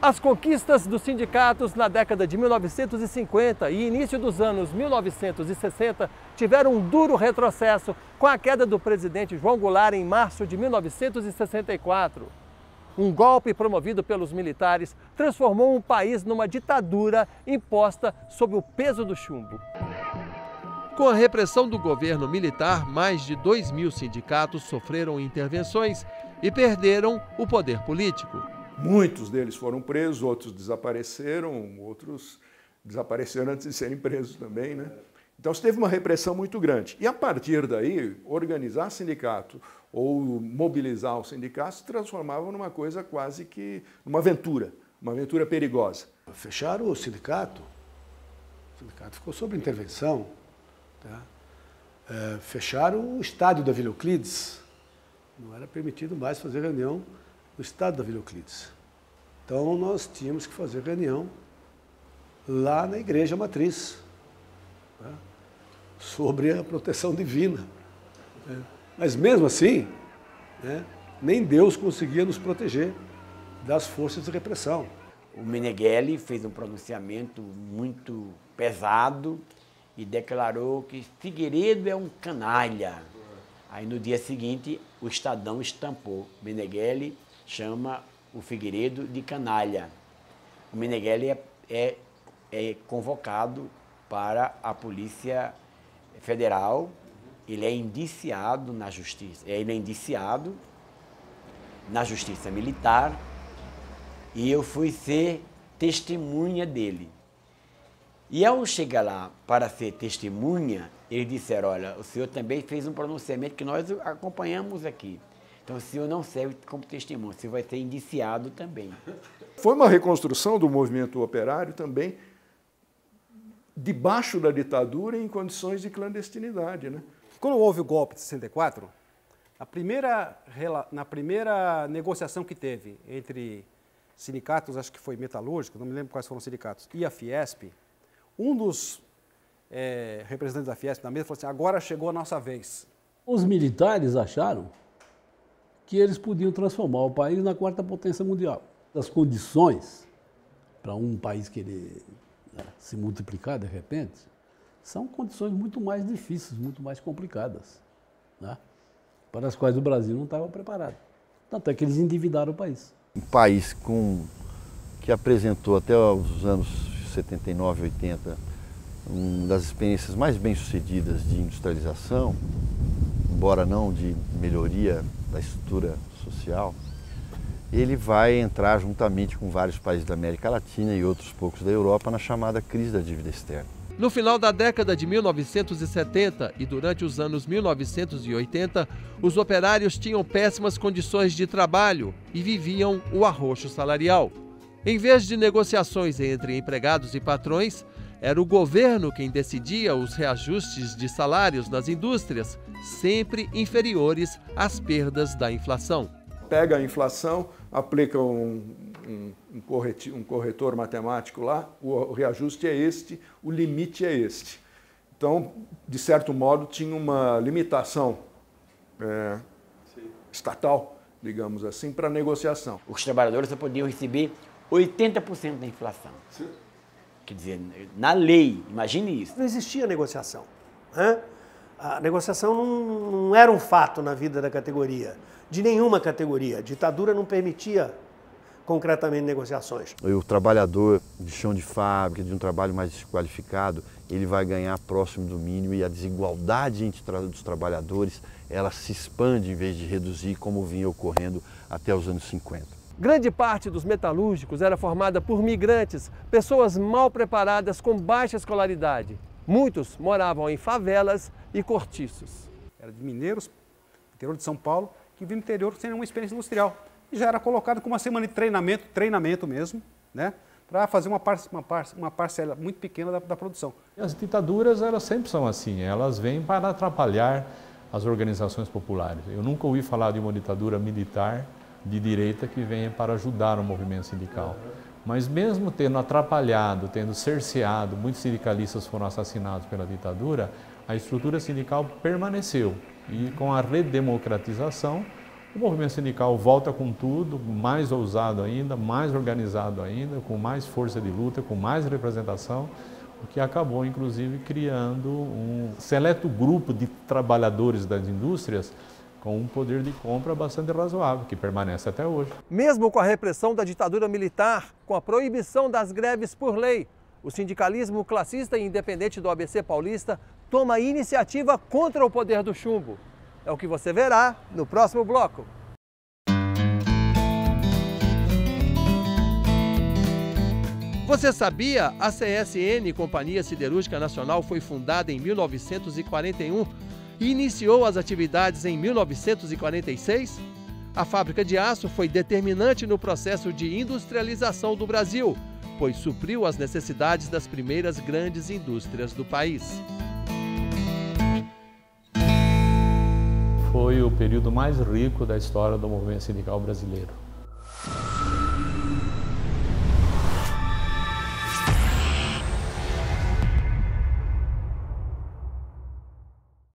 As conquistas dos sindicatos na década de 1950 e início dos anos 1960 tiveram um duro retrocesso com a queda do presidente João Goulart em março de 1964. Um golpe promovido pelos militares transformou o país numa ditadura imposta sob o peso do chumbo. Com a repressão do governo militar, mais de 2.000 sindicatos sofreram intervenções e perderam o poder político. Muitos deles foram presos, outros desapareceram antes de serem presos também, né? Então, se teve uma repressão muito grande. E, a partir daí, organizar sindicato ou mobilizar os sindicatos se transformava numa coisa quase que uma aventura perigosa. Fecharam o sindicato ficou sob intervenção. Tá? Fecharam o estádio da Vila Euclides, não era permitido mais fazer reunião no estádio da Vila Euclides. Então nós tínhamos que fazer reunião lá na igreja matriz, tá? Sobre a proteção divina. Né? Mas mesmo assim, né, nem Deus conseguia nos proteger das forças de repressão. O Meneghelli fez um pronunciamento muito pesado e declarou que Figueiredo é um canalha. Aí no dia seguinte o Estadão estampou. Meneghelli chama o Figueiredo de canalha. O Meneghelli é convocado para a Polícia Federal, ele é indiciado na Justiça. Ele é indiciado na Justiça Militar e eu fui ser testemunha dele. E ao chegar lá para ser testemunha, eles disseram, olha, o senhor também fez um pronunciamento que nós acompanhamos aqui. Então o senhor não serve como testemunha, o senhor vai ser indiciado também. Foi uma reconstrução do movimento operário também, debaixo da ditadura em condições de clandestinidade, né? Quando houve o golpe de 64, na primeira negociação que teve entre sindicatos, acho que foi metalúrgico, não me lembro quais foram os sindicatos, e a Fiesp, um dos representantes da Fiesp na mesa falou assim, agora chegou a nossa vez. Os militares acharam que eles podiam transformar o país na quarta potência mundial. As condições para um país querer se multiplicar de repente são condições muito mais difíceis, muito mais complicadas, né? Para as quais o Brasil não estava preparado. Tanto é que eles endividaram o país. Um país que apresentou até os anos 79, 80, uma das experiências mais bem-sucedidas de industrialização, embora não de melhoria da estrutura social, ele vai entrar juntamente com vários países da América Latina e outros poucos da Europa na chamada crise da dívida externa. No final da década de 1970 e durante os anos 1980, os operários tinham péssimas condições de trabalho e viviam o arroxo salarial. Em vez de negociações entre empregados e patrões, era o governo quem decidia os reajustes de salários nas indústrias, sempre inferiores às perdas da inflação. Pega a inflação, aplica um corretor matemático lá, o reajuste é este, o limite é este. Então, de certo modo, tinha uma limitação estatal, digamos assim, para a negociação. Os trabalhadores só podiam receber 80% da inflação. Sim. Quer dizer, na lei, imagine isso. Não existia negociação, né? A negociação não era um fato na vida da categoria, de nenhuma categoria. A ditadura não permitia concretamente negociações. O trabalhador de chão de fábrica, de um trabalho mais desqualificado, ele vai ganhar próximo do mínimo e a desigualdade entre os trabalhadores, ela se expande em vez de reduzir, como vinha ocorrendo até os anos 50. Grande parte dos metalúrgicos era formada por migrantes, pessoas mal preparadas com baixa escolaridade. Muitos moravam em favelas e cortiços. Era de mineiros, interior de São Paulo, que vinham no interior sem nenhuma experiência industrial. E já era colocado com uma semana de treinamento mesmo, né, para fazer uma parcela muito pequena da produção. As ditaduras, elas sempre são assim, elas vêm para atrapalhar as organizações populares. Eu nunca ouvi falar de uma ditadura militar de direita que venha para ajudar o movimento sindical. Mas mesmo tendo atrapalhado, tendo cerceado, muitos sindicalistas foram assassinados pela ditadura, a estrutura sindical permaneceu. E com a redemocratização, O movimento sindical volta com tudo, mais ousado ainda, mais organizado ainda, com mais força de luta, com mais representação, o que acabou, inclusive, criando um seleto grupo de trabalhadores das indústrias com um poder de compra bastante razoável, que permanece até hoje. Mesmo com a repressão da ditadura militar, com a proibição das greves por lei, o sindicalismo classista e independente do ABC paulista toma iniciativa contra o poder do chumbo. É o que você verá no próximo bloco. Você sabia? A CSN, Companhia Siderúrgica Nacional, foi fundada em 1941 e iniciou as atividades em 1946? A fábrica de aço foi determinante no processo de industrialização do Brasil, pois supriu as necessidades das primeiras grandes indústrias do país. Foi o período mais rico da história do movimento sindical brasileiro.